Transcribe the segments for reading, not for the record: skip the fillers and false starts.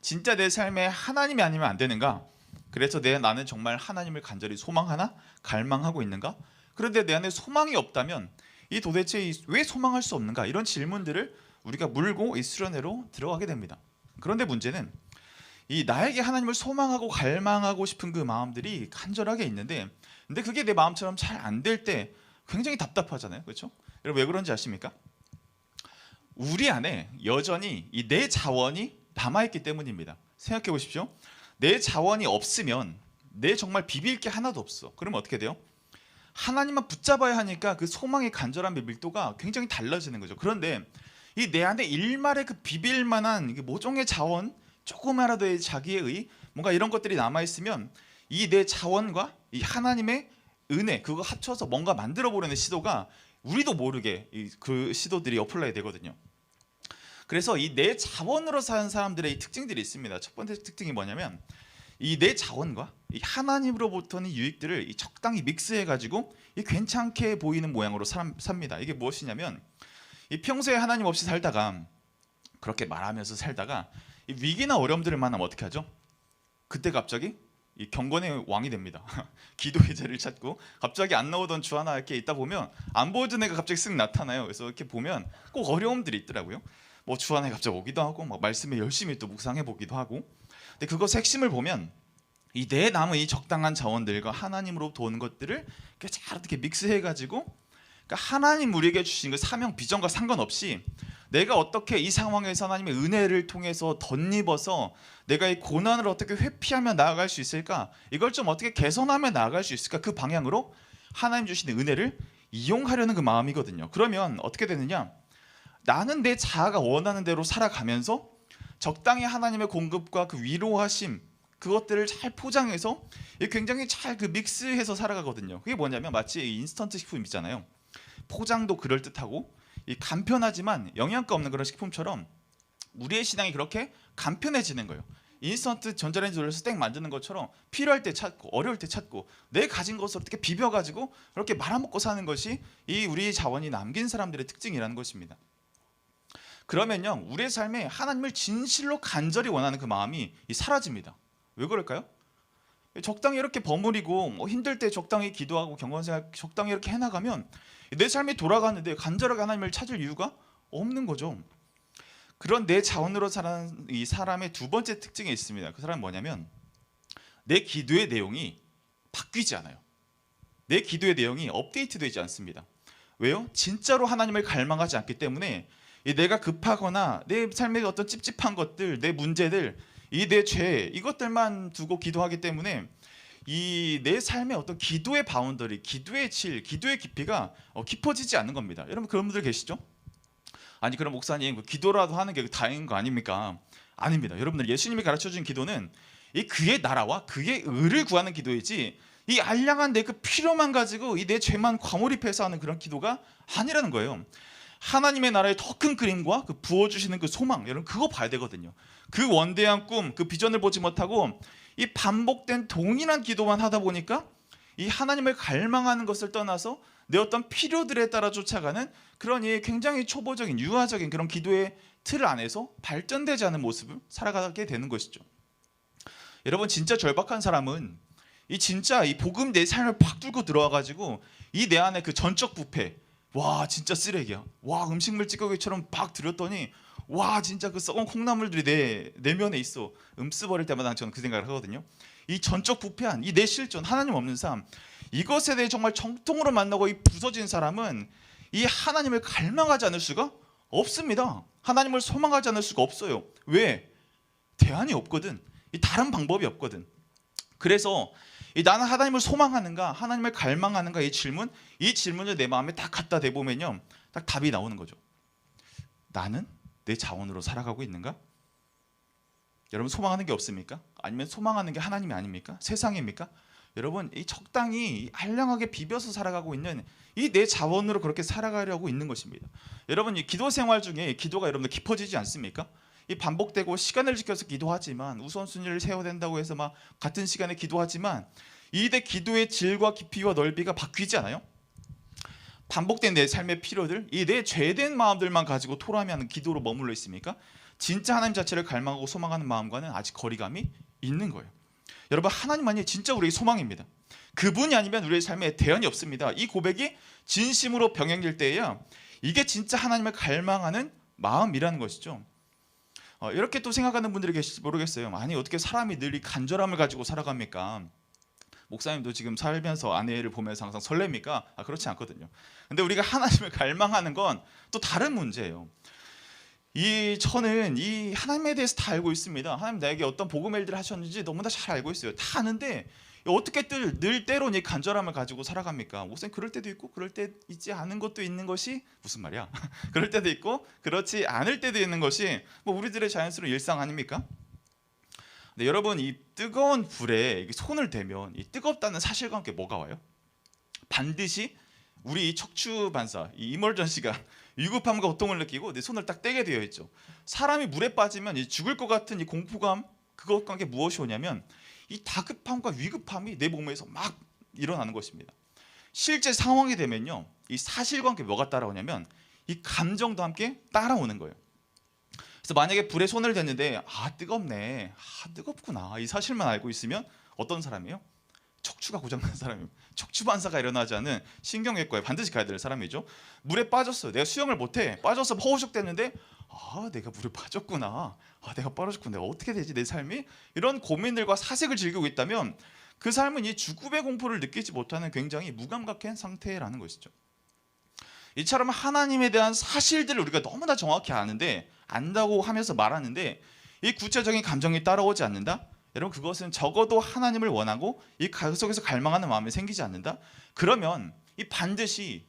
진짜 내 삶에 하나님이 아니면 안 되는가? 그래서 나는 정말 하나님을 간절히 소망하나? 갈망하고 있는가? 그런데 내 안에 소망이 없다면 도대체 왜 소망할 수 없는가? 이런 질문들을 우리가 물고 이 수련회로 들어가게 됩니다. 그런데 문제는 나에게 하나님을 소망하고 갈망하고 싶은 그 마음들이 간절하게 있는데, 근데 그게 내 마음처럼 잘 안 될 때 굉장히 답답하잖아요. 그렇죠? 여러분 왜 그런지 아십니까? 우리 안에 여전히 내 자원이 남아있기 때문입니다. 생각해 보십시오. 내 자원이 없으면 내 정말 비빌 게 하나도 없어. 그러면 어떻게 돼요? 하나님만 붙잡아야 하니까 그 소망의 간절함의 밀도가 굉장히 달라지는 거죠. 그런데 내 안에 일말의 그 비빌 만한 모종의 자원, 조금이라도 자기의 뭔가 이런 것들이 남아있으면 내 자원과 하나님의 은혜, 그거 합쳐서 뭔가 만들어 보려는 시도가 우리도 모르게 그 시도들이 어플라이 되거든요. 그래서 내 자원으로 사는 사람들의 특징들이 있습니다. 첫 번째 특징이 뭐냐면 내 자원과 하나님으로부터는 유익들을 적당히 믹스해가지고 괜찮게 보이는 모양으로 삽니다. 이게 무엇이냐면 평소에 하나님 없이 살다가 그렇게 말하면서 살다가 위기나 어려움들을 만나면 어떻게 하죠? 그때 갑자기 경건의 왕이 됩니다. 기도의 자리를 찾고 갑자기 안 나오던 주 하나 이렇게 있다 보면 안 보여준 애가 갑자기 쓱 나타나요. 그래서 이렇게 보면 꼭 어려움들이 있더라고요. 뭐 주 하나에 갑자기 오기도 하고 막 말씀에 열심히 또 묵상해 보기도 하고. 근데 그것의 핵심을 보면 내 남은 적당한 자원들과 하나님으로부터 오는 것들을 이렇게 잘 어떻게 믹스해 가지고, 그러니까 하나님 우리에게 주신 그 사명 비전과 상관없이 내가 어떻게 이 상황에서 하나님의 은혜를 통해서 덧입어서 내가 이 고난을 어떻게 회피하며 나아갈 수 있을까, 이걸 좀 어떻게 개선하며 나아갈 수 있을까, 그 방향으로 하나님 주시는 은혜를 이용하려는 그 마음이거든요. 그러면 어떻게 되느냐, 나는 내 자아가 원하는 대로 살아가면서 적당히 하나님의 공급과 그 위로하심, 그것들을 잘 포장해서 굉장히 잘 그 믹스해서 살아가거든요. 그게 뭐냐면 마치 인스턴트 식품 있잖아요. 포장도 그럴듯하고 간편하지만 영양가 없는 그런 식품처럼 우리의 신앙이 그렇게 간편해지는 거예요. 인스턴트 전자레인지 돌려서 땡 만드는 것처럼 필요할 때 찾고 어려울 때 찾고 내 가진 것을 어떻게 비벼가지고 그렇게 말아먹고 사는 것이 우리의 자원이 남긴 사람들의 특징이라는 것입니다. 그러면요, 우리의 삶에 하나님을 진실로 간절히 원하는 그 마음이 사라집니다. 왜 그럴까요? 적당히 이렇게 버무리고 힘들 때 적당히 기도하고 경건생활 적당히 이렇게 해나가면 내 삶이 돌아가는데 간절하게 하나님을 찾을 이유가 없는 거죠. 그런 내 자원으로 사는 이 사람의 두 번째 특징이 있습니다. 그 사람은 뭐냐면 내 기도의 내용이 바뀌지 않아요. 내 기도의 내용이 업데이트되지 않습니다. 왜요? 진짜로 하나님을 갈망하지 않기 때문에 내가 급하거나 내 삶의 어떤 찝찝한 것들, 내 문제들, 내 죄, 이것들만 두고 기도하기 때문에 내 삶의 어떤 기도의 바운더리, 기도의 질, 기도의 깊이가 깊어지지 않는 겁니다. 여러분 그런 분들 계시죠? 아니 그럼 목사님 기도라도 하는 게 다행인 거 아닙니까? 아닙니다. 여러분들 예수님이 가르쳐준 기도는 그의 나라와 그의 의를 구하는 기도이지 알량한 내 그 필요만 가지고 내 죄만 과몰입해서 하는 그런 기도가 아니라는 거예요. 하나님의 나라의 더 큰 그림과 그 부어주시는 그 소망, 여러분 그거 봐야 되거든요. 그 원대한 꿈, 그 비전을 보지 못하고 반복된 동일한 기도만 하다 보니까 하나님을 갈망하는 것을 떠나서 내 어떤 필요들에 따라 쫓아가는 그런 굉장히 초보적인 유아적인 그런 기도의 틀 안에서 발전되지 않은 모습을 살아가게 되는 것이죠. 여러분 진짜 절박한 사람은 진짜 복음 내 삶을 팍 뚫고 들어와가지고 내 안에 그 전적 부패, 와 진짜 쓰레기야, 와 음식물 찌꺼기처럼 막 들였더니 와 진짜 그 썩은 콩나물들이 내 내면에 있어, 음스 버릴 때마다 저는 그 생각을 하거든요. 전적 부패한 내 실존, 하나님 없는 삶, 이것에 대해 정말 정통으로 만나고 부서진 사람은 하나님을 갈망하지 않을 수가 없습니다. 하나님을 소망하지 않을 수가 없어요. 왜? 대안이 없거든. 다른 방법이 없거든. 그래서 나는 하나님을 소망하는가, 하나님을 갈망하는가, 이 질문을 내 마음에 딱 갖다 대보면요, 딱 답이 나오는 거죠. 나는 내 자원으로 살아가고 있는가? 여러분 소망하는 게 없습니까? 아니면 소망하는 게 하나님이 아닙니까? 세상입니까? 여러분 적당히 한량하게 비벼서 살아가고 있는 내 자원으로 그렇게 살아가려고 있는 것입니다. 여러분 기도 생활 중에 기도가 여러분들 깊어지지 않습니까? 반복되고 시간을 지켜서 기도하지만, 우선순위를 세워야 된다고 해서 막 같은 시간에 기도하지만 내 기도의 질과 깊이와 넓이가 바뀌지 않아요? 반복된 내 삶의 필요들, 내 죄된 마음들만 가지고 토라미하는 기도로 머물러 있습니까? 진짜 하나님 자체를 갈망하고 소망하는 마음과는 아직 거리감이 있는 거예요. 여러분, 하나님만이 진짜 우리의 소망입니다. 그분이 아니면 우리의 삶에 대안이 없습니다. 이 고백이 진심으로 병행될 때에야 이게 진짜 하나님을 갈망하는 마음이라는 것이죠. 이렇게 또 생각하는 분들이 계실지 모르겠어요. 아니, 어떻게 사람이 늘 이 간절함을 가지고 살아갑니까? 목사님도 지금 살면서 아내를 보면서 항상 설렙니까? 그렇지 않거든요. 근데 우리가 하나님을 갈망하는 건 또 다른 문제예요. 저는 이 하나님에 대해서 다 알고 있습니다. 하나님 나에게 어떤 복음의 일들을 하셨는지 너무나 잘 알고 있어요. 다 아는데 어떻게 늘 때론 이 간절함을 가지고 살아갑니까? 목사님, 그럴 때도 있고 그럴 때 있지 않은 것도 있는 것이 무슨 말이야? 그럴 때도 있고 그렇지 않을 때도 있는 것이 뭐 우리들의 자연스러운 일상 아닙니까? 근데 여러분, 이 뜨거운 불에 손을 대면 이 뜨겁다는 사실과 함께 뭐가 와요? 반드시 우리 이 척추 반사, 이 이멀전시가 위급함과 고통을 느끼고 내 손을 딱 떼게 되어 있죠. 사람이 물에 빠지면 이 죽을 것 같은 이 공포감, 그것과 함께 무엇이 오냐면 이 다급함과 위급함이 내 몸에서 막 일어나는 것입니다. 실제 상황이 되면요, 이 사실과 함께 뭐가 따라오냐면 이 감정도 함께 따라오는 거예요. 그래서 만약에 불에 손을 댔는데 뜨겁네, 뜨겁구나, 이 사실만 알고 있으면 어떤 사람이에요? 척추가 고장난 사람이에요. 척추 반사가 일어나지 않은 신경외과에 반드시 가야 될 사람이죠. 물에 빠졌어요. 내가 수영을 못해. 빠져서 허우적대는데 내가 물에 빠졌구나. 내가 빠졌구나. 내가 어떻게 되지 내 삶이? 이런 고민들과 사색을 즐기고 있다면 그 삶은 이 죽음의 공포를 느끼지 못하는 굉장히 무감각한 상태라는 것이죠. 이처럼 하나님에 대한 사실들을 우리가 너무나 정확히 아는데, 안다고 하면서 말하는데 이 구체적인 감정이 따라오지 않는다? 여러분, 그것은 적어도 하나님을 원하고 이 속에서 갈망하는 마음이 생기지 않는다? 그러면 이 반드시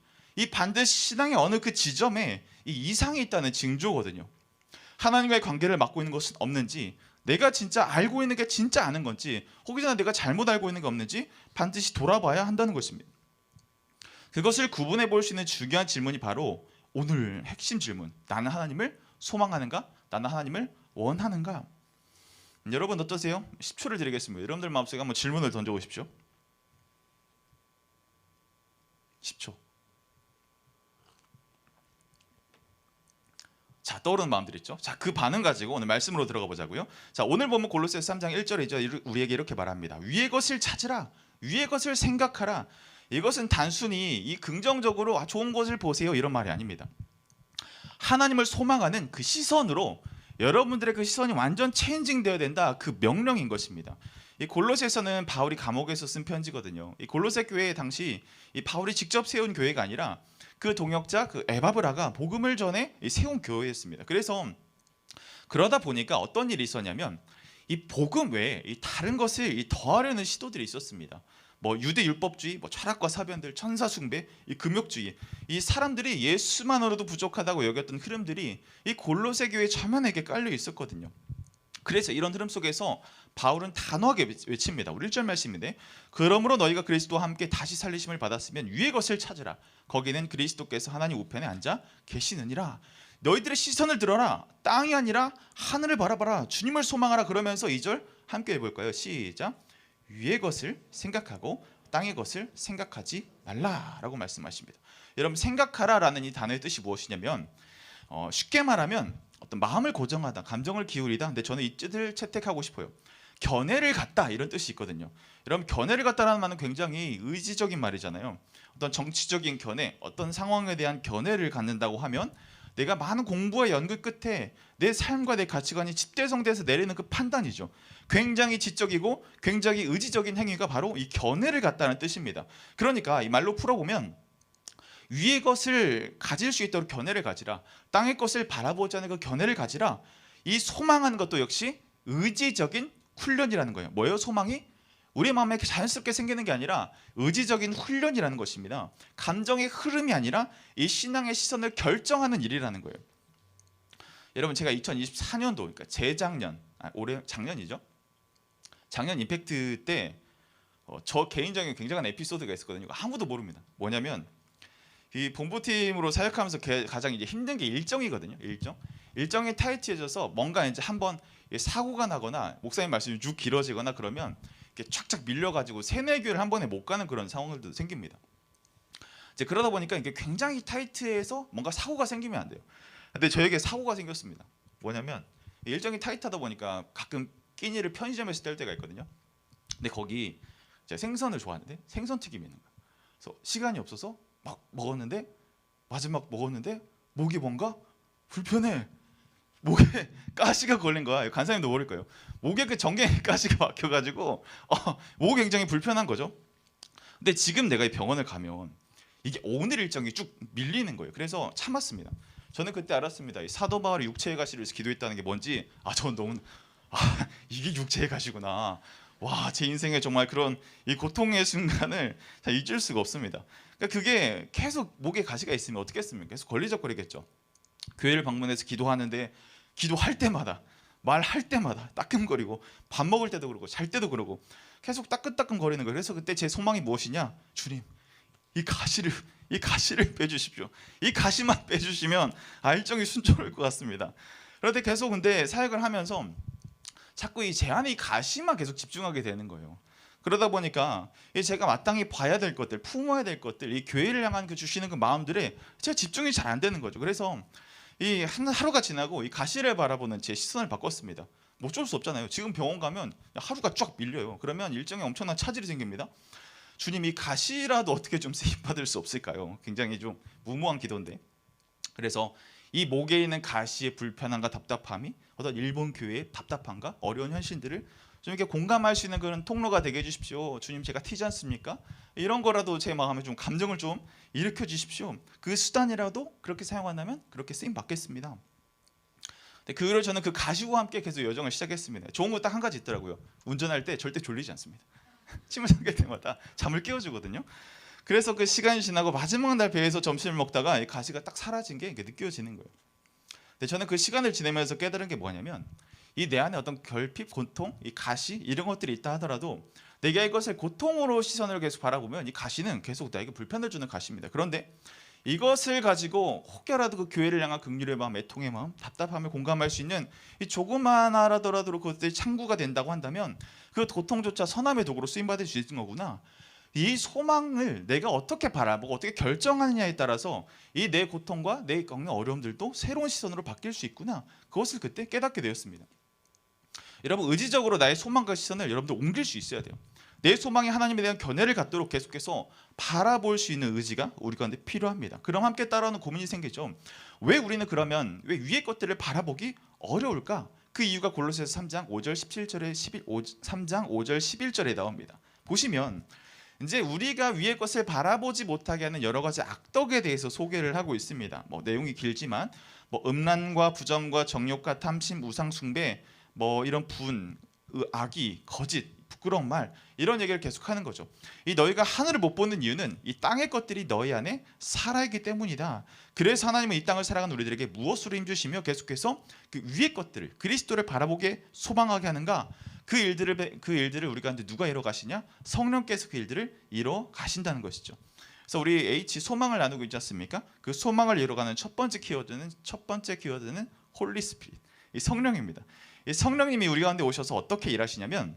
신앙의 어느 그 지점에 이 이상이 있다는 징조거든요. 하나님과의 관계를 맡고 있는 것은 없는지, 내가 진짜 알고 있는 게 진짜 아는 건지, 혹여나 내가 잘못 알고 있는 게 없는지 반드시 돌아봐야 한다는 것입니다. 그것을 구분해 볼 수 있는 중요한 질문이 바로 오늘 핵심 질문, 나는 하나님을 소망하는가? 나는 하나님을 원하는가? 여러분 어떠세요? 10초를 드리겠습니다. 여러분들 마음속에 한번 질문을 던져보십시오. 10초. 자, 떠오르는 마음들 있죠? 자, 그 반응 가지고 오늘 말씀으로 들어가 보자고요. 자, 오늘 보면 골로새서 3장 1절에 우리에게 이렇게 말합니다. 위의 것을 찾으라, 위의 것을 생각하라. 이것은 단순히 이 긍정적으로 좋은 것을 보세요 이런 말이 아닙니다. 하나님을 소망하는 그 시선으로 여러분들의 그 시선이 완전 체인징 되어야 된다, 그 명령인 것입니다. 이 골로새서는 바울이 감옥에서 쓴 편지거든요. 이 골로새 교회 당시 이 바울이 직접 세운 교회가 아니라 그 동역자 그 에바브라가 복음을 전해 세운 교회였습니다. 그래서 그러다 보니까 어떤 일이 있었냐면 이 복음 외에 이 다른 것을 더하려는 시도들이 있었습니다. 뭐 유대 율법주의, 뭐 철학과 사변들, 천사 숭배, 이 금욕주의, 이 사람들이 예수만으로도 부족하다고 여겼던 흐름들이 이 골로새 교회 전면에게 깔려 있었거든요. 그래서 이런 흐름 속에서 바울은 단호하게 외칩니다. 우리 1절 말씀인데, 그러므로 너희가 그리스도와 함께 다시 살리심을 받았으면 위의 것을 찾으라. 거기는 그리스도께서 하나님 우편에 앉아 계시느니라. 너희들의 시선을 들어라. 땅이 아니라 하늘을 바라봐라. 주님을 소망하라. 그러면서 2절 함께 해볼까요? 시작. 위의 것을 생각하고 땅의 것을 생각하지 말라라고 말씀하십니다. 여러분, 생각하라라는 이 단어의 뜻이 무엇이냐면 쉽게 말하면 어떤 마음을 고정하다, 감정을 기울이다. 근데 저는 이 뜻을 채택하고 싶어요. 견해를 갖다, 이런 뜻이 있거든요. 여러분, 견해를 갖다라는 말은 굉장히 의지적인 말이잖아요. 어떤 정치적인 견해, 어떤 상황에 대한 견해를 갖는다고 하면 내가 많은 공부와 연구 끝에 내 삶과 내 가치관이 집대성돼서 내리는 그 판단이죠. 굉장히 지적이고 굉장히 의지적인 행위가 바로 이 견해를 갖다는 뜻입니다. 그러니까 이 말로 풀어보면 위의 것을 가질 수 있도록 견해를 가지라, 땅의 것을 바라보지 않는 그 견해를 가지라. 이 소망하는 것도 역시 의지적인 훈련이라는 거예요. 뭐예요? 소망이 우리 마음에 자연스럽게 생기는 게 아니라 의지적인 훈련이라는 것입니다. 감정의 흐름이 아니라 이 신앙의 시선을 결정하는 일이라는 거예요. 여러분, 제가 2024년도, 그러니까 재작년, 올해 작년이죠. 작년 임팩트 때 저 개인적인 굉장한 에피소드가 있었거든요. 아무도 모릅니다. 뭐냐면 이 본부팀으로 사역하면서 가장 이제 힘든 게 일정이거든요. 일정이 타이트해져서 뭔가 이제 한번 사고가 나거나 목사님 말씀이 쭉 길어지거나 그러면 이렇게 쫙쫙 밀려가지고 세네 교회를 한 번에 못 가는 그런 상황들도 생깁니다. 이제 그러다 보니까 이게 굉장히 타이트해서 뭔가 사고가 생기면 안 돼요. 근데 저에게 사고가 생겼습니다. 뭐냐면 일정이 타이트하다 보니까 가끔 끼니를 편의점에서 뗄 때가 있거든요. 근데 거기 제가 생선을 좋아하는데 생선 튀김이 있는 거예요. 그래서 시간이 없어서 막 먹었는데 마지막 먹었는데 목이 뭔가 불편해. 목에 가시가 걸린 거야. 간사님도 모를 거예요. 목에 그 정갱이 가시가 막혀가지고 목이 굉장히 불편한 거죠. 근데 지금 내가 이 병원을 가면 이게 오늘 일정이 쭉 밀리는 거예요. 그래서 참았습니다. 저는 그때 알았습니다. 이 사도 바울이 육체의 가시를 위해서 기도했다는 게 뭔지. 저는 너무 이게 육체의 가시구나. 와, 제 인생에 정말 그런 이 고통의 순간을 잊을 수가 없습니다. 그러니까 그게 계속 목에 가시가 있으면 어떻겠습니까? 계속 걸리적거리겠죠. 교회를 방문해서 기도하는데 기도할 때마다 말할 때마다 따끔거리고 밥 먹을 때도 그러고 잘 때도 그러고 계속 따끔따끔 거리는 거예요. 그래서 그때 제 소망이 무엇이냐? 주님, 이 가시를 빼주십시오. 이 가시만 빼주시면 일정이 순조로울 것 같습니다. 그런데 계속 근데 사역을 하면서 자꾸 이 제 안에 이 가시만 계속 집중하게 되는 거예요. 그러다 보니까 제가 마땅히 봐야 될 것들, 품어야 될 것들, 이 교회를 향한 그 주시는 그 마음들에 제가 집중이 잘 안 되는 거죠. 그래서 이 하루가 지나고 이 가시를 바라보는 제 시선을 바꿨습니다. 뭐 어쩔 수 없잖아요. 지금 병원 가면 하루가 쫙 밀려요. 그러면 일정에 엄청난 차질이 생깁니다. 주님, 이 가시라도 어떻게 좀 세입 받을 수 없을까요? 굉장히 좀 무모한 기도인데. 그래서 이 목에 있는 가시의 불편함과 답답함이 어떤 일본 교회의 답답함과 어려운 현실들을 좀 이렇게 공감할 수 있는 그런 통로가 되게 해주십시오. 주님, 제가 튀지 않습니까? 이런 거라도 제 마음에 좀 감정을 좀 일으켜 주십시오. 그 수단이라도 그렇게 사용한다면 그렇게 쓰임 받겠습니다. 그걸 저는 그 가시와 함께 계속 여정을 시작했습니다. 좋은 거 딱 한 가지 있더라고요. 운전할 때 절대 졸리지 않습니다. 침을 삼킬 때마다 잠을 깨워주거든요. 그래서 그 시간이 지나고 마지막 날 배에서 점심을 먹다가 이 가시가 딱 사라진 게 느껴지는 거예요. 근데 저는 그 시간을 지내면서 깨달은 게 뭐냐면 이 내 안에 어떤 결핍, 고통, 이 가시 이런 것들이 있다 하더라도 내가 이것을 고통으로 시선을 계속 바라보면 이 가시는 계속 나에게 불편을 주는 가시입니다. 그런데 이것을 가지고 혹여라도 그 교회를 향한 긍휼의 마음, 애통의 마음, 답답함을 공감할 수 있는 이 조그마하더라도 그것들이 창구가 된다고 한다면 그 고통조차 선함의 도구로 쓰임받을 수 있는 거구나. 이 소망을 내가 어떻게 바라보고 어떻게 결정하느냐에 따라서 이 내 고통과 내 겪는 어려움들도 새로운 시선으로 바뀔 수 있구나. 그것을 그때 깨닫게 되었습니다. 여러분, 의지적으로 나의 소망과 시선을 여러분들 옮길 수 있어야 돼요. 내 소망이 하나님에 대한 견해를 갖도록 계속해서 바라볼 수 있는 의지가 우리 가운데 필요합니다. 그럼 함께 따라오는 고민이 생기죠. 왜 우리는 그러면 왜 위의 것들을 바라보기 어려울까? 그 이유가 골로새서 3장 5절 17절에 3장 5절 11절에 나옵니다. 보시면 이제 우리가 위의 것을 바라보지 못하게 하는 여러 가지 악덕에 대해서 소개를 하고 있습니다. 내용이 길지만 음란과 부정과 정욕과 탐심, 우상 숭배, 이런 분, 악의, 거짓, 부끄러운 말 이런 얘기를 계속하는 거죠. 이 너희가 하늘을 못 보는 이유는 이 땅의 것들이 너희 안에 살아있기 때문이다. 그래서 하나님은 이 땅을 살아가는 우리들에게 무엇으로 힘주시며 계속해서 그 위의 것들을 그리스도를 바라보게 소망하게 하는가? 그 일들을 우리 가운데 누가 이뤄 가시냐? 성령께서 그 일들을 이뤄 가신다는 것이죠. 그래서 우리 H 소망을 나누고 있지 않습니까? 그 소망을 이뤄가는 첫 번째 키워드는 홀리 스피릿, 이 성령입니다. 이 성령님이 우리 가운데 오셔서 어떻게 일하시냐면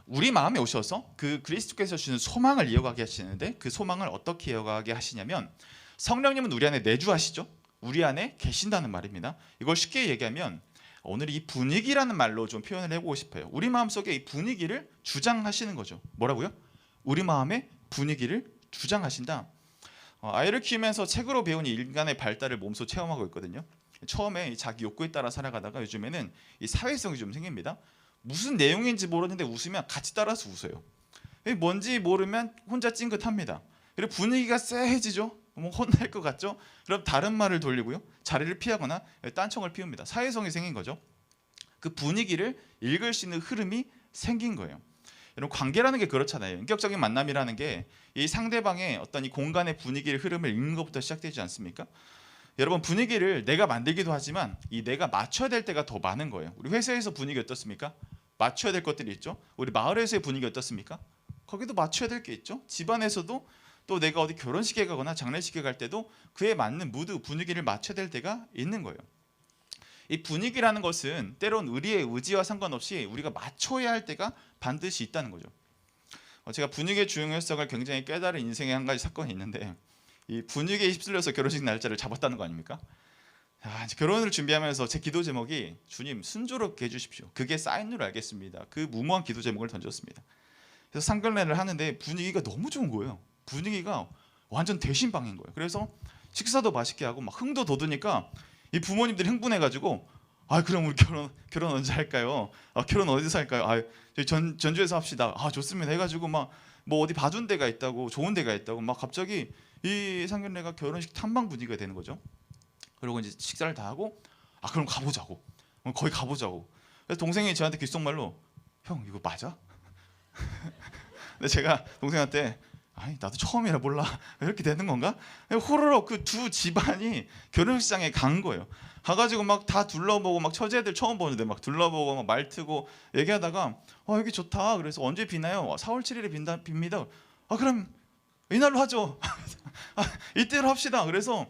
우리 마음에 오셔서 그 그리스도께서 주시는 소망을 이어가게 하시는데 그 소망을 어떻게 이어가게 하시냐면 성령님은 우리 안에 내주하시죠. 우리 안에 계신다는 말입니다. 이걸 쉽게 얘기하면 오늘 이 분위기라는 말로 좀 표현을 해보고 싶어요. 우리 마음속에 이 분위기를 주장하시는 거죠. 뭐라고요? 우리 마음의 분위기를 주장하신다. 아이를 키우면서 책으로 배운 인간의 발달을 몸소 체험하고 있거든요. 처음에 자기 욕구에 따라 살아가다가 요즘에는 이 사회성이 좀 생깁니다. 무슨 내용인지 모르는데 웃으면 같이 따라서 웃어요. 뭔지 모르면 혼자 찡긋합니다. 그리고 분위기가 쎄해지죠. 혼날 것 같죠? 그럼 다른 말을 돌리고요. 자리를 피하거나 딴청을 피웁니다. 사회성이 생긴 거죠. 그 분위기를 읽을 수 있는 흐름이 생긴 거예요. 여러분, 관계라는 게 그렇잖아요. 인격적인 만남이라는 게 이 상대방의 어떤 이 공간의 분위기를 흐름을 읽는 것부터 시작되지 않습니까? 여러분, 분위기를 내가 만들기도 하지만 이 내가 맞춰야 될 때가 더 많은 거예요. 우리 회사에서 분위기 어떻습니까? 맞춰야 될 것들이 있죠. 우리 마을에서의 분위기 어떻습니까? 거기도 맞춰야 될 게 있죠. 집안에서도 또 내가 어디 결혼식에 가거나 장례식에 갈 때도 그에 맞는 무드, 분위기를 맞춰야 될 때가 있는 거예요. 이 분위기라는 것은 때론 우리의 의지와 상관없이 우리가 맞춰야 할 때가 반드시 있다는 거죠. 제가 분위기의 중요성을 굉장히 깨달은 인생의 한 가지 사건이 있는데 이 분위기에 휩쓸려서 결혼식 날짜를 잡았다는 거 아닙니까? 이제 결혼을 준비하면서 제 기도 제목이 주님 순조롭게 해주십시오. 그게 사인으로 알겠습니다. 그 무모한 기도 제목을 던졌습니다. 그래서 상견례를 하는데 분위기가 너무 좋은 거예요. 분위기가 완전 대신방인 거예요. 그래서 식사도 맛있게 하고 막 흥도 돋으니까 이 부모님들이 흥분해가지고 그럼 우리 결혼 언제 할까요? 결혼 어디서 할까요? 저희 전주에서 합시다. 좋습니다. 해가지고 막 뭐 어디 봐준 데가 있다고 좋은 데가 있다고 막 갑자기 이 상견례가 결혼식 탐방 분위기가 되는 거죠. 그리고 이제 식사를 다 하고 그럼 가보자고. 거기 가보자고. 그래서 동생이 저한테 귓속말로 형 이거 맞아? 근데 제가 동생한테 나도 처음이라 몰라 이렇게 되는 건가? 호로록 그 두 집안이 결혼식장에 간 거예요. 가가지고 막 다 둘러보고 막 처제들 처음 보는데 막 둘러보고 막 말트고 얘기하다가 여기 좋다. 그래서 언제 비나요? 4월 7일에 빕니다. 그럼 이날로 하죠. 이때로 합시다. 그래서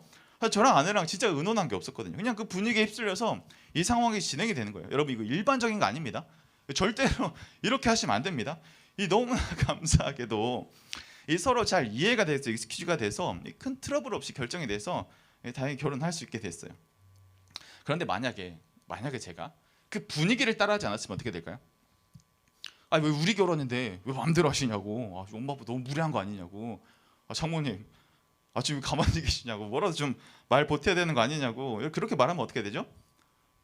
저랑 아내랑 진짜 의논한 게 없었거든요. 그냥 그 분위기에 휩쓸려서 이 상황이 진행이 되는 거예요. 여러분 이거 일반적인 거 아닙니다. 절대로 이렇게 하시면 안 됩니다. 이 너무나 감사하게도 이 서로 잘 이해가 돼서 익스큐즈가 돼서 큰 트러블 없이 결정이 돼서 다행히 결혼할 수 있게 됐어요. 그런데 만약에 제가 그 분위기를 따라하지 않았으면 어떻게 될까요? 왜 우리 결혼인데 왜 마음대로 하시냐고. 엄마 아빠 너무 무리한 거 아니냐고. 장모님 지금 가만히 계시냐고. 뭐라도 좀 말 보태야 되는 거 아니냐고. 그렇게 말하면 어떻게 되죠?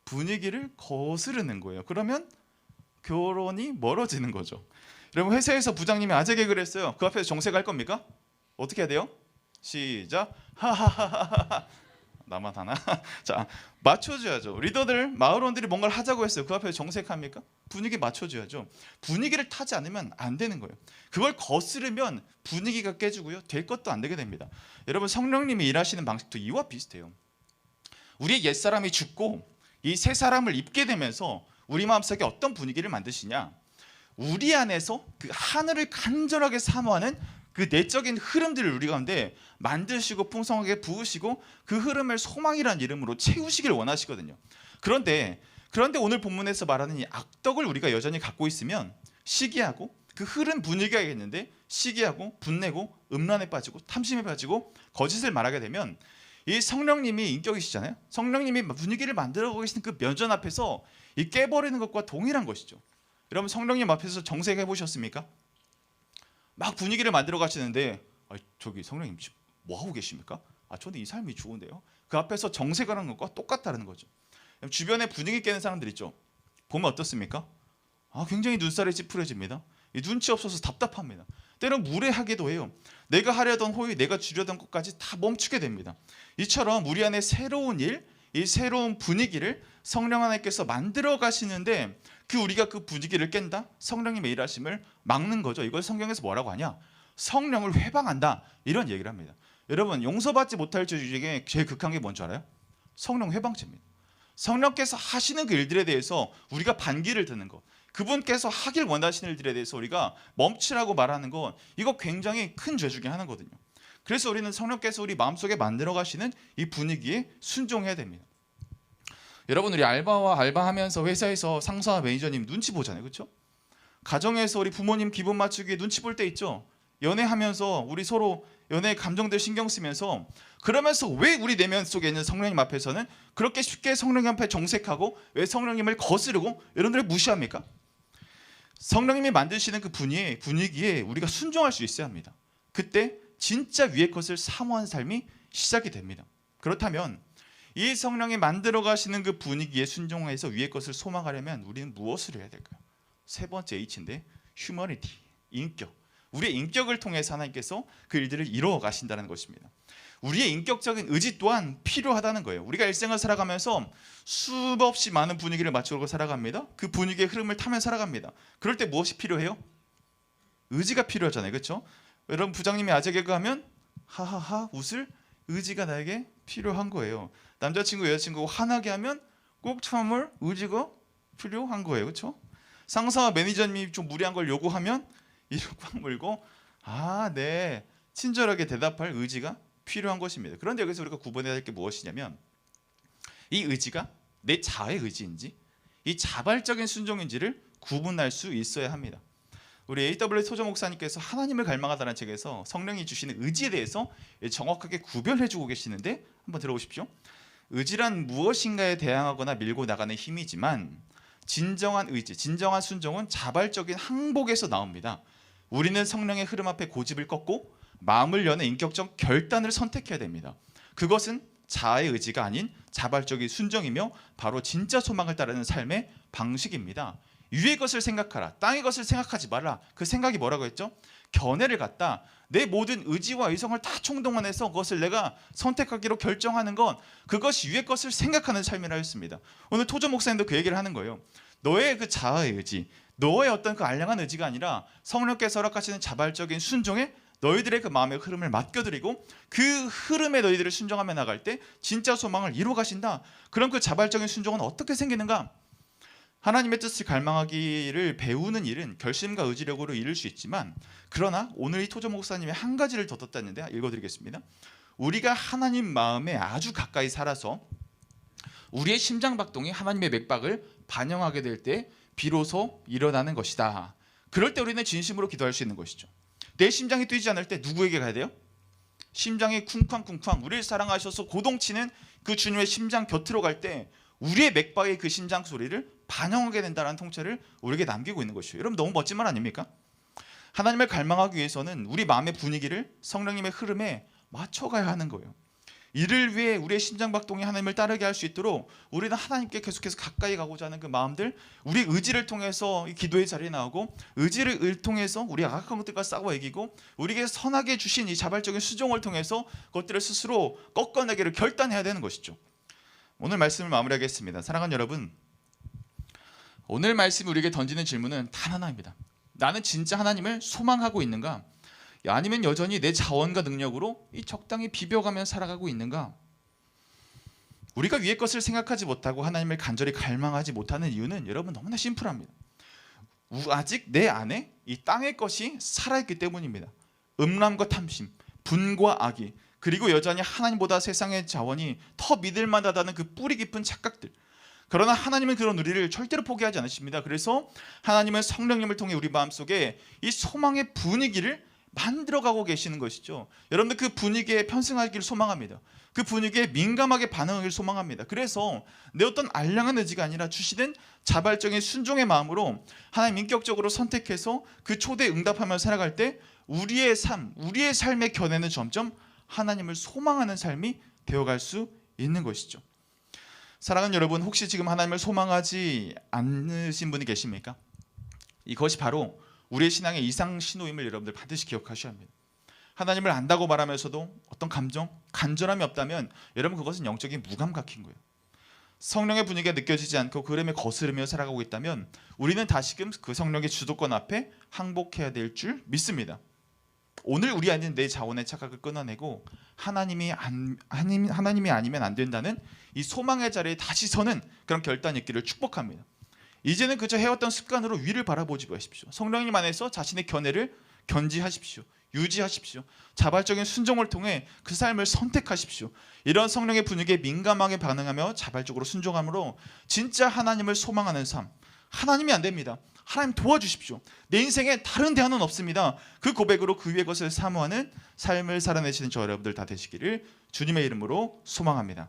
분위기를 거스르는 거예요. 그러면 결혼이 멀어지는 거죠. 여러분 회사에서 부장님이 아재 개그를 했어요. 그 앞에서 정색할 겁니까? 어떻게 해야 돼요? 시작. 하하하하하. 나만 하나? 자, 맞춰줘야죠. 리더들, 마을원들이 뭔가를 하자고 했어요. 그 앞에서 정색합니까? 분위기 맞춰줘야죠. 분위기를 타지 않으면 안 되는 거예요. 그걸 거스르면 분위기가 깨지고요. 될 것도 안 되게 됩니다. 여러분 성령님이 일하시는 방식도 이와 비슷해요. 우리의 옛사람이 죽고 이 새 사람을 입게 되면서 우리 마음속에 어떤 분위기를 만드시냐? 우리 안에서 그 하늘을 간절하게 사모하는 그 내적인 흐름들을 우리 가운데 만드시고 풍성하게 부으시고 그 흐름을 소망이라는 이름으로 채우시길 원하시거든요. 그런데 오늘 본문에서 말하는 이 악덕을 우리가 여전히 갖고 있으면 시기하고 그 흐름 분위기가 있는데 시기하고 분내고 음란에 빠지고 탐심에 빠지고 거짓을 말하게 되면 이 성령님이 인격이시잖아요. 성령님이 분위기를 만들어 계시는 그 면전 앞에서 이 깨버리는 것과 동일한 것이죠. 여러분 성령님 앞에서 정색해 보셨습니까? 막 분위기를 만들어 가시는데 저기 성령님 지금 뭐 하고 계십니까? 저는 이 삶이 좋은데요. 그 앞에서 정색하는 것과 똑같다는 거죠. 주변에 분위기 깨는 사람들 있죠. 보면 어떻습니까? 굉장히 눈살이 찌푸려집니다. 눈치 없어서 답답합니다. 때론 무례하기도 해요. 내가 하려던 호의, 내가 주려던 것까지 다 멈추게 됩니다. 이처럼 우리 안에 새로운 일, 이 새로운 분위기를 성령 하나님께서 만들어 가시는데 우리가 그 분위기를 깬다? 성령님의 일하심을 막는 거죠. 이걸 성경에서 뭐라고 하냐? 성령을 회방한다. 이런 얘기를 합니다. 여러분 용서받지 못할 죄 중에 제일 극한 게 뭔지 알아요? 성령 회방죄입니다. 성령께서 하시는 그 일들에 대해서 우리가 반기를 드는 것, 그분께서 하길 원하시는 일들에 대해서 우리가 멈추라고 말하는 건 이거 굉장히 큰 죄 중에 하나거든요. 그래서 우리는 성령께서 우리 마음속에 만들어 가시는 이 분위기에 순종해야 됩니다. 여러분 우리 알바하면서 회사에서 상사와 매니저님 눈치 보잖아요. 그렇죠? 가정에서 우리 부모님 기분 맞추기 눈치 볼 때 있죠. 연애하면서 우리 서로 연애 감정들 신경 쓰면서 그러면서 왜 우리 내면 속에 있는 성령님 앞에서는 그렇게 쉽게 성령님 앞에 정색하고 왜 성령님을 거스르고 여러분들을 무시합니까? 성령님이 만드시는 그 분위기에 우리가 순종할 수 있어야 합니다. 그때 진짜 위의 것을 사모하는 삶이 시작이 됩니다. 그렇다면 이 성령이 만들어 가시는 그 분위기에 순종해서 위의 것을 소망하려면 우리는 무엇을 해야 될까요? 세 번째 H인데 휴머니티, 인격. 우리의 인격을 통해서 하나님께서 그 일들을 이루어 가신다는 것입니다. 우리의 인격적인 의지 또한 필요하다는 거예요. 우리가 일생을 살아가면서 수없이 많은 분위기를 맞추고 살아갑니다. 그 분위기의 흐름을 타며 살아갑니다. 그럴 때 무엇이 필요해요? 의지가 필요하잖아요. 그렇죠? 여러분 부장님이 아재 개그하면 하하하 웃을 의지가 나에게 필요한 거예요. 남자친구 여자친구 화나게 하면 꼭 참을 의지가 필요한 거예요. 그렇죠? 상사와 매니저님이 좀 무리한 걸 요구하면 이를 꽉 물고 네 친절하게 대답할 의지가 필요한 것입니다. 그런데 여기서 우리가 구분해야 할 게 무엇이냐면 이 의지가 내 자아의 의지인지 이 자발적인 순종인지를 구분할 수 있어야 합니다. 우리 A.W. 토저 목사님께서 하나님을 갈망하다는 책에서 성령이 주시는 의지에 대해서 정확하게 구별해주고 계시는데 한번 들어보십시오. 의지란 무엇인가에 대항하거나 밀고 나가는 힘이지만 진정한 의지, 진정한 순종은 자발적인 항복에서 나옵니다. 우리는 성령의 흐름 앞에 고집을 꺾고 마음을 여는 인격적 결단을 선택해야 됩니다. 그것은 자아의 의지가 아닌 자발적인 순종이며 바로 진짜 소망을 따르는 삶의 방식입니다. 위의 것을 생각하라, 땅의 것을 생각하지 말라. 그 생각이 뭐라고 했죠? 견해를 갖다 내 모든 의지와 의성을 다 총동원해서 그것을 내가 선택하기로 결정하는 건 그것이 위의 것을 생각하는 삶이라 했습니다. 오늘 토조 목사님도 그 얘기를 하는 거예요. 너의 그 자아의 의지, 너의 어떤 그 알량한 의지가 아니라 성령께서 허락하시는 자발적인 순종에 너희들의 그 마음의 흐름을 맡겨드리고 그 흐름에 너희들을 순종하며 나갈 때 진짜 소망을 이루어 가신다. 그럼 그 자발적인 순종은 어떻게 생기는가? 하나님의 뜻을 갈망하기를 배우는 일은 결심과 의지력으로 이룰 수 있지만, 그러나 오늘 이 토조 목사님이 한 가지를 더 덧했는데 읽어드리겠습니다. 우리가 하나님 마음에 아주 가까이 살아서 우리의 심장박동이 하나님의 맥박을 반영하게 될 때 비로소 일어나는 것이다. 그럴 때 우리는 진심으로 기도할 수 있는 것이죠. 내 심장이 뛰지 않을 때 누구에게 가야 돼요? 심장이 쿵쾅쿵쾅 우리를 사랑하셔서 고동치는 그 주님의 심장 곁으로 갈 때 우리의 맥박의 그 심장 소리를 반영하게 된다는 통찰을 우리에게 남기고 있는 것이죠. 여러분, 너무 멋진 말 아닙니까? 하나님을 갈망하기 위해서는 우리 마음의 분위기를 성령님의 흐름에 맞춰가야 하는 거예요. 이를 위해 우리의 심장박동이 하나님을 따르게 할 수 있도록 우리는 하나님께 계속해서 가까이 가고자 하는 그 마음들, 우리 의지를 통해서 이 기도의 자리에 나오고 의지를 통해서 우리 악한 것들과 싸워 이기고 우리에게 선하게 주신 이 자발적인 수종을 통해서 그것들을 스스로 꺾어내기를 결단해야 되는 것이죠. 오늘 말씀을 마무리하겠습니다. 사랑하는 여러분, 오늘 말씀이 우리에게 던지는 질문은 단 하나입니다. 나는 진짜 하나님을 소망하고 있는가? 아니면 여전히 내 자원과 능력으로 이 적당히 비벼가며 살아가고 있는가? 우리가 위의 것을 생각하지 못하고 하나님을 간절히 갈망하지 못하는 이유는 여러분 너무나 심플합니다. 아직 내 안에 이 땅의 것이 살아있기 때문입니다. 음란과 탐심, 분과 악이, 그리고 여전히 하나님보다 세상의 자원이 더 믿을 만하다는 그 뿌리 깊은 착각들. 그러나 하나님은 그런 우리를 절대로 포기하지 않으십니다. 그래서 하나님은 성령님을 통해 우리 마음속에 이 소망의 분위기를 만들어가고 계시는 것이죠. 여러분들 그 분위기에 편승하기를 소망합니다. 그 분위기에 민감하게 반응하기를 소망합니다. 그래서 내 어떤 알량한 의지가 아니라 주시는 자발적인 순종의 마음으로 하나님 인격적으로 선택해서 그 초대에 응답하며 살아갈 때 우리의 삶, 우리의 삶의 견해는 점점 하나님을 소망하는 삶이 되어갈 수 있는 것이죠. 사랑하는 여러분, 혹시 지금 하나님을 소망하지 않으신 분이 계십니까? 이것이 바로 우리의 신앙의 이상 신호임을 여러분들 반드시 기억하셔야 합니다. 하나님을 안다고 말하면서도 어떤 감정, 간절함이 없다면 여러분 그것은 영적인 무감각인 거예요. 성령의 분위기가 느껴지지 않고 그 흐름에 거스르며 살아가고 있다면 우리는 다시금 그 성령의 주도권 앞에 항복해야 될 줄 믿습니다. 오늘 우리 안에 내 자원의 착각을 끊어내고 하나님이 아니면 안 된다는 이 소망의 자리에 다시 서는 그런 결단이 있기를 축복합니다. 이제는 그저 해왔던 습관으로 위를 바라보지 마십시오. 성령님 안에서 자신의 견해를 견지하십시오. 유지하십시오. 자발적인 순종을 통해 그 삶을 선택하십시오. 이런 성령의 분위기에 민감하게 반응하며 자발적으로 순종함으로 진짜 하나님을 소망하는 삶. 하나님이 안 됩니다. 하나님 도와주십시오. 내 인생에 다른 대안은 없습니다. 그 고백으로 그 위의 것을 사모하는 삶을 살아내시는 저 여러분들 다 되시기를 주님의 이름으로 소망합니다.